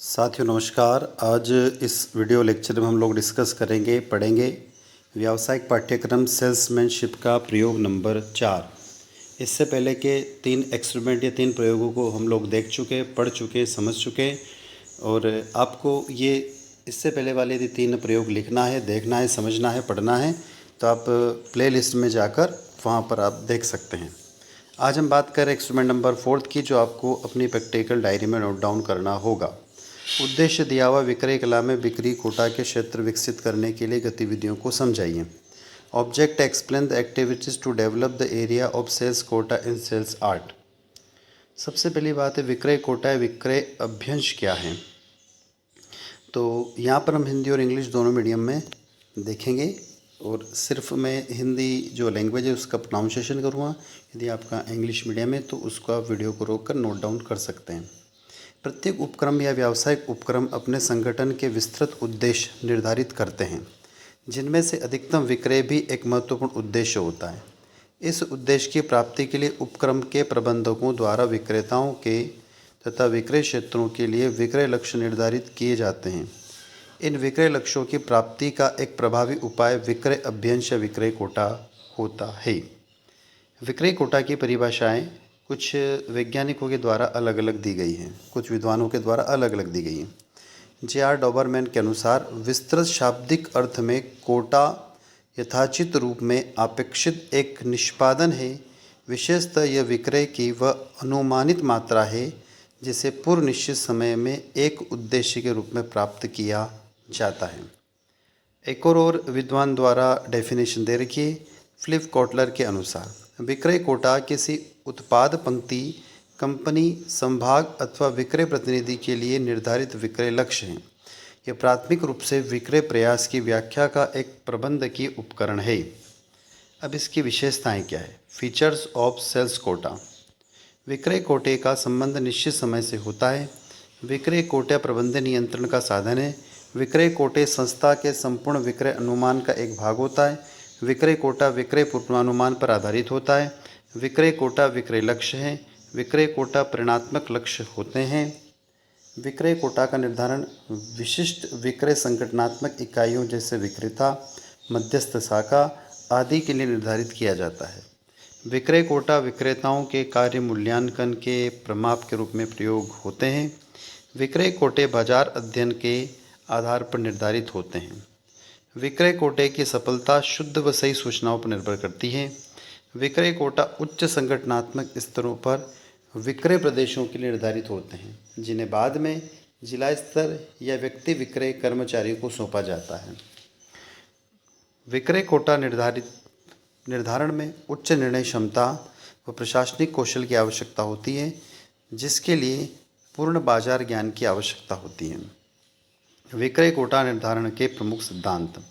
साथियों नमस्कार। आज इस वीडियो लेक्चर में हम लोग डिस्कस पढ़ेंगे व्यावसायिक पाठ्यक्रम सेल्समैनशिप का प्रयोग नंबर 4। इससे पहले के 3 एक्सपेरिमेंट या 3 प्रयोगों को हम लोग देख चुके, पढ़ चुके, समझ चुके। और आपको ये इससे पहले वाले 3 प्रयोग लिखना है, देखना है, समझना है, पढ़ना है, तो आप प्लेलिस्ट में जाकर वहाँ पर आप देख सकते हैं। आज हम बात करें एक्सपेरिमेंट नंबर 4 की, जो आपको अपनी प्रैक्टिकल डायरी में नोट डाउन करना होगा। उद्देश्य दिया हुआ विक्रय कला में बिक्री कोटा के क्षेत्र विकसित करने के लिए गतिविधियों को समझाइए। Object explain the activities to develop the area of sales quota in sales art. सबसे पहली बात है विक्रय कोटा या विक्रय अभ्यंश क्या है। तो यहाँ पर हम हिंदी और इंग्लिश दोनों मीडियम में देखेंगे, और सिर्फ मैं हिंदी जो लैंग्वेज है उसका प्रोनाउंसिएशन करूँगा। यदि आपका इंग्लिश मीडियम है तो उसको आप वीडियो को रोक कर नोट डाउन कर सकते हैं। प्रत्येक उपक्रम या व्यावसायिक उपक्रम अपने संगठन के विस्तृत उद्देश्य निर्धारित करते हैं, जिनमें से अधिकतम विक्रय भी एक महत्वपूर्ण उद्देश्य होता है। इस उद्देश्य की प्राप्ति के लिए उपक्रम के प्रबंधकों द्वारा विक्रेताओं के तथा विक्रय क्षेत्रों के लिए विक्रय लक्ष्य निर्धारित किए जाते हैं। इन विक्रय लक्ष्यों की प्राप्ति का एक प्रभावी उपाय विक्रय अभ्यंश या विक्रय कोटा होता है। विक्रय कोटा की परिभाषाएं कुछ वैज्ञानिकों के द्वारा अलग अलग दी गई हैं, कुछ विद्वानों के द्वारा अलग अलग दी गई हैं। J.R. डॉबरमैन के अनुसार विस्तृत शाब्दिक अर्थ में कोटा यथाचित रूप में अपेक्षित एक निष्पादन है। विशेषतः यह विक्रय की वह अनुमानित मात्रा है जिसे पूर्व निश्चित समय में एक उद्देश्य के रूप में प्राप्त किया जाता है। एक और विद्वान द्वारा डेफिनेशन दे रखी है। फिलिप कॉटलर के अनुसार विक्रय कोटा किसी उत्पाद पंक्ति, कंपनी, संभाग अथवा विक्रय प्रतिनिधि के लिए निर्धारित विक्रय लक्ष्य हैं। यह प्राथमिक रूप से विक्रय प्रयास की व्याख्या का एक प्रबंधकीय उपकरण है। अब इसकी विशेषताएं क्या है। Features of sales quota. विक्रय कोटे का संबंध निश्चित समय से होता है। विक्रय कोटा प्रबंधन नियंत्रण का साधन है। विक्रय कोटे संस्था के संपूर्ण विक्रय अनुमान का एक भाग होता है। विक्रय कोटा विक्रय पूर्वानुमान पर आधारित होता है। विक्रय कोटा विक्रय लक्ष्य है। विक्रय कोटा परिणात्मक लक्ष्य होते हैं। विक्रय कोटा का निर्धारण विशिष्ट विक्रय संगठनात्मक इकाइयों जैसे विक्रेता, मध्यस्थ शाखा आदि के लिए निर्धारित किया जाता है। विक्रय कोटा विक्रेताओं के कार्य मूल्यांकन के प्रमाप के रूप में प्रयोग होते हैं। विक्रय कोटे बाजार अध्ययन के आधार पर निर्धारित होते हैं। विक्रय कोटे की सफलता शुद्ध व सही सूचनाओं पर निर्भर करती है। विक्रय कोटा उच्च संगठनात्मक स्तरों पर विक्रय प्रदेशों के लिए निर्धारित होते हैं, जिन्हें बाद में जिला स्तर या व्यक्ति विक्रय कर्मचारी को सौंपा जाता है। विक्रय कोटा निर्धारण में उच्च निर्णय क्षमता व प्रशासनिक कौशल की आवश्यकता होती है, जिसके लिए पूर्ण बाजार ज्ञान की आवश्यकता होती है। विक्रय कोटा निर्धारण के प्रमुख सिद्धांत।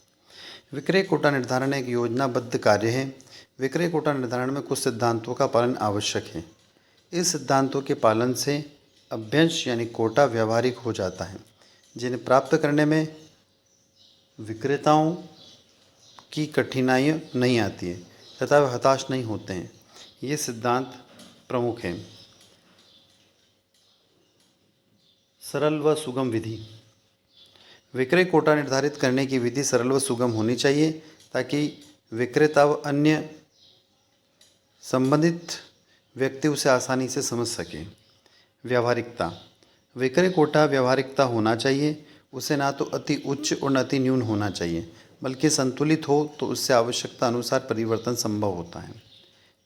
विक्रय कोटा निर्धारण एक योजनाबद्ध कार्य है। विक्रय कोटा निर्धारण में कुछ सिद्धांतों का पालन आवश्यक है। इस सिद्धांतों के पालन से अभ्यंश यानी कोटा व्यावहारिक हो जाता है, जिन्हें प्राप्त करने में विक्रेताओं की कठिनाइयाँ नहीं आती है तथा वे हताश नहीं होते हैं। ये सिद्धांत प्रमुख हैं। सरल व सुगम विधि। विक्रय कोटा निर्धारित करने की विधि सरल व सुगम होनी चाहिए, ताकि विक्रेता व अन्य संबंधित व्यक्ति उसे आसानी से समझ सकें। व्यावहारिकता। विक्रय कोटा व्यावहारिकता होना चाहिए। उसे ना तो अति उच्च और न अति न्यून होना चाहिए, बल्कि संतुलित हो तो उससे आवश्यकता अनुसार परिवर्तन संभव होता है।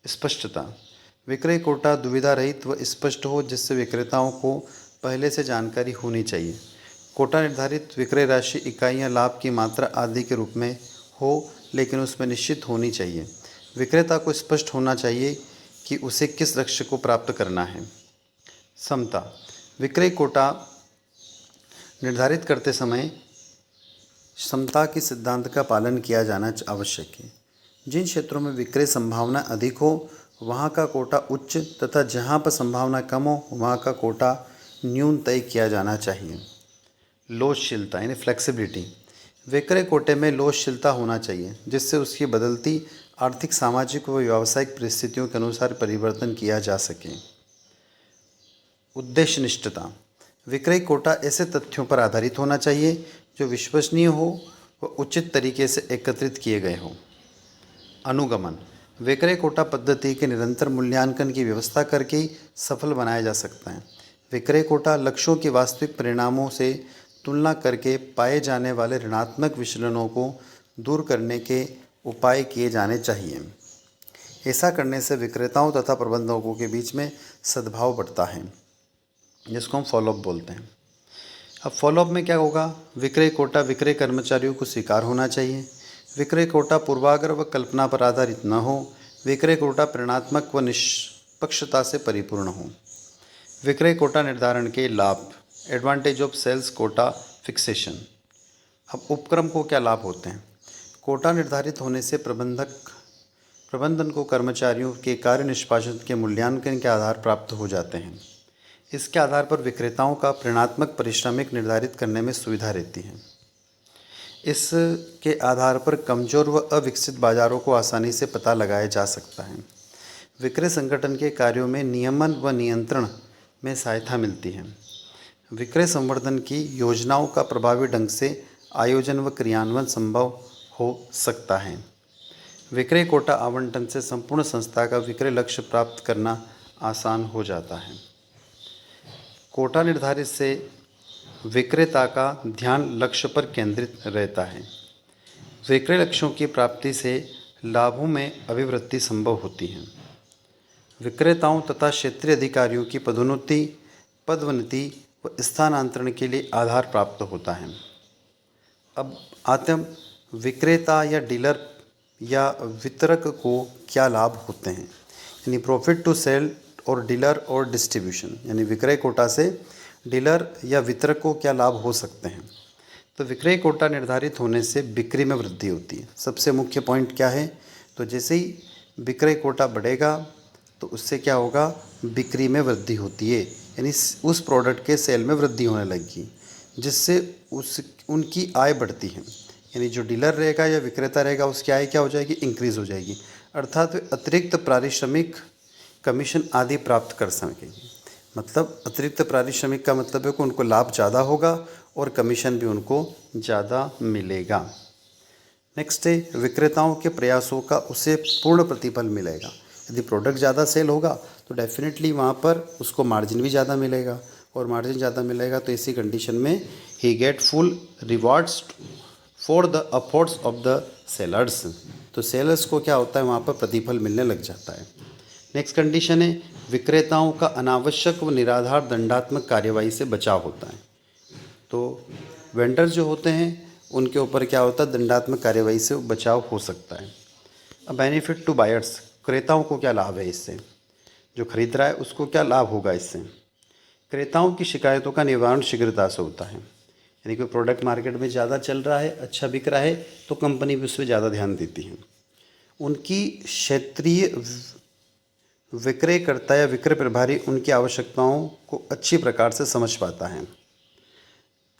स्पष्टता। विक्रय कोटा दुविधा रहित व स्पष्ट हो, जिससे विक्रेताओं को पहले से जानकारी होनी चाहिए। कोटा निर्धारित विक्रय राशि, इकाइयाँ, लाभ की मात्रा आदि के रूप में हो, लेकिन उसमें निश्चित होनी चाहिए। विक्रेता को स्पष्ट होना चाहिए कि उसे किस लक्ष्य को प्राप्त करना है। समता। विक्रय कोटा निर्धारित करते समय समता के सिद्धांत का पालन किया जाना आवश्यक है। जिन क्षेत्रों में विक्रय संभावना अधिक हो वहाँ का कोटा उच्च तथा जहाँ पर संभावना कम हो वहाँ का कोटा न्यून तय किया जाना चाहिए। लोचशीलता यानी फ्लेक्सिबिलिटी। विक्रय कोटे में लोचशीलता होना चाहिए, जिससे उसकी बदलती आर्थिक, सामाजिक व व्यावसायिक परिस्थितियों के अनुसार परिवर्तन किया जा सके। उद्देश्य निष्ठता। विक्रय कोटा ऐसे तथ्यों पर आधारित होना चाहिए जो विश्वसनीय हो व उचित तरीके से एकत्रित किए गए हों। अनुगमन, विक्रय कोटा पद्धति के निरंतर मूल्यांकन की व्यवस्था करके ही सफल बनाया जा सकता है। विक्रय कोटा लक्ष्यों के वास्तविक परिणामों से तुलना करके पाए जाने वाले ऋणात्मक विचलनों को दूर करने के उपाय किए जाने चाहिए। ऐसा करने से विक्रेताओं तथा प्रबंधकों के बीच में सद्भाव बढ़ता है, जिसको हम फॉलोअप बोलते हैं। अब फॉलोअप में क्या होगा? विक्रय कोटा विक्रय कर्मचारियों को स्वीकार होना चाहिए। विक्रय कोटा पूर्वाग्रह व कल्पना पर आधारित न हो। विक्रय कोटा प्रेरणात्मक व निष्पक्षता से परिपूर्ण हो। विक्रय कोटा निर्धारण के लाभ, advantage of sales quota fixation. अब उपक्रम को क्या लाभ होते हैं? कोटा निर्धारित होने से प्रबंधन को कर्मचारियों के कार्य निष्पादन के मूल्यांकन के आधार प्राप्त हो जाते हैं। इसके आधार पर विक्रेताओं का प्रेरणात्मक पारिश्रमिक निर्धारित करने में सुविधा रहती है। इसके आधार पर कमजोर व अविकसित बाजारों को आसानी से पता लगाया जा सकता है। विक्रय संगठन के कार्यों में नियमन व नियंत्रण में सहायता मिलती है। विक्रय संवर्धन की योजनाओं का प्रभावी ढंग से आयोजन व क्रियान्वयन संभव हो सकता है। विक्रय कोटा आवंटन से संपूर्ण संस्था का विक्रय लक्ष्य प्राप्त करना आसान हो जाता है। कोटा निर्धारित से विक्रेता का ध्यान लक्ष्य पर केंद्रित रहता है। विक्रय लक्ष्यों की प्राप्ति से लाभों में अभिवृद्धि संभव होती है। विक्रेताओं तथा क्षेत्रीय अधिकारियों की पदोन्नति, पदोन्नति व स्थानांतरण के लिए आधार प्राप्त होता है। अब आते हम विक्रेता या डीलर या वितरक को क्या लाभ होते हैं, यानी प्रॉफिट टू सेल और डीलर और डिस्ट्रीब्यूशन, यानी विक्रय कोटा से डीलर या वितरक को क्या लाभ हो सकते हैं। तो विक्रय कोटा निर्धारित होने से बिक्री में वृद्धि होती है। सबसे मुख्य पॉइंट क्या है? तो जैसे ही विक्रय कोटा बढ़ेगा तो उससे क्या होगा? बिक्री में वृद्धि होती है, यानी उस प्रोडक्ट के सेल में वृद्धि होने लगेगी, जिससे उनकी आय बढ़ती है। यानी जो डीलर रहेगा या विक्रेता रहेगा उसकी आय क्या हो जाएगी? इंक्रीज़ हो जाएगी, अर्थात अतिरिक्त पारिश्रमिक, कमीशन आदि प्राप्त कर सकेंगे। मतलब अतिरिक्त पारिश्रमिक का मतलब है कि उनको लाभ ज़्यादा होगा और कमीशन भी उनको ज़्यादा मिलेगा। नेक्स्ट है विक्रेताओं के प्रयासों का उसे पूर्ण प्रतिफल मिलेगा। यदि प्रोडक्ट ज़्यादा सेल होगा तो डेफिनेटली वहाँ पर उसको मार्जिन भी ज़्यादा मिलेगा, और मार्जिन ज़्यादा मिलेगा तो इसी कंडीशन में he get full rewards for the efforts of the sellers. तो सेलर्स को क्या होता है? वहाँ पर प्रतिफल मिलने लग जाता है। नेक्स्ट कंडीशन है विक्रेताओं का अनावश्यक व निराधार दंडात्मक कार्यवाही से बचाव होता है। तो वेंडर्स जो होते हैं उनके ऊपर क्या होता है? दंडात्मक कार्यवाही से बचाव हो सकता है। अब बेनिफिट टू बायर्स, क्रेताओं को क्या लाभ है इससे? जो खरीद रहा है उसको क्या लाभ होगा इससे? क्रेताओं की शिकायतों का निवारण शीघ्रता से होता है। यानी कोई प्रोडक्ट मार्केट में ज़्यादा चल रहा है, अच्छा बिक रहा है, तो कंपनी भी उस पर ज़्यादा ध्यान देती है। उनकी क्षेत्रीय विक्रयकर्ता या विक्रय प्रभारी उनकी आवश्यकताओं को अच्छी प्रकार से समझ पाता है।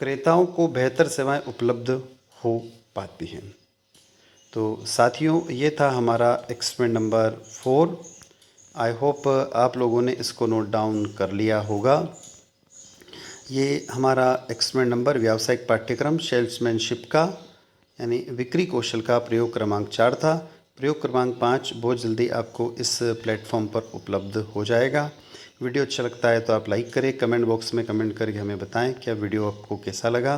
क्रेताओं को बेहतर सेवाएं उपलब्ध हो पाती हैं। तो साथियों, ये था हमारा एक्सपेरिमेंट नंबर 4। आई होप आप लोगों ने इसको नोट डाउन कर लिया होगा। ये हमारा एक्सपेरिमेंट नंबर व्यावसायिक पाठ्यक्रम सेल्समैनशिप का, यानी बिक्री कौशल का प्रयोग क्रमांक 4 था। प्रयोग क्रमांक 5 बहुत जल्दी आपको इस प्लेटफॉर्म पर उपलब्ध हो जाएगा। वीडियो अच्छा लगता है तो आप लाइक करें, कमेंट बॉक्स में कमेंट करके हमें बताएं क्या वीडियो आपको कैसा लगा,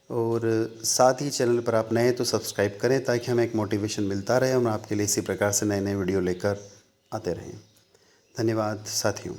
और साथ ही चैनल पर आप नए तो सब्सक्राइब करें ताकि हमें एक मोटिवेशन मिलता रहे, हम आपके लिए इसी प्रकार से नए नए वीडियो लेकर आते रहें। धन्यवाद साथियों।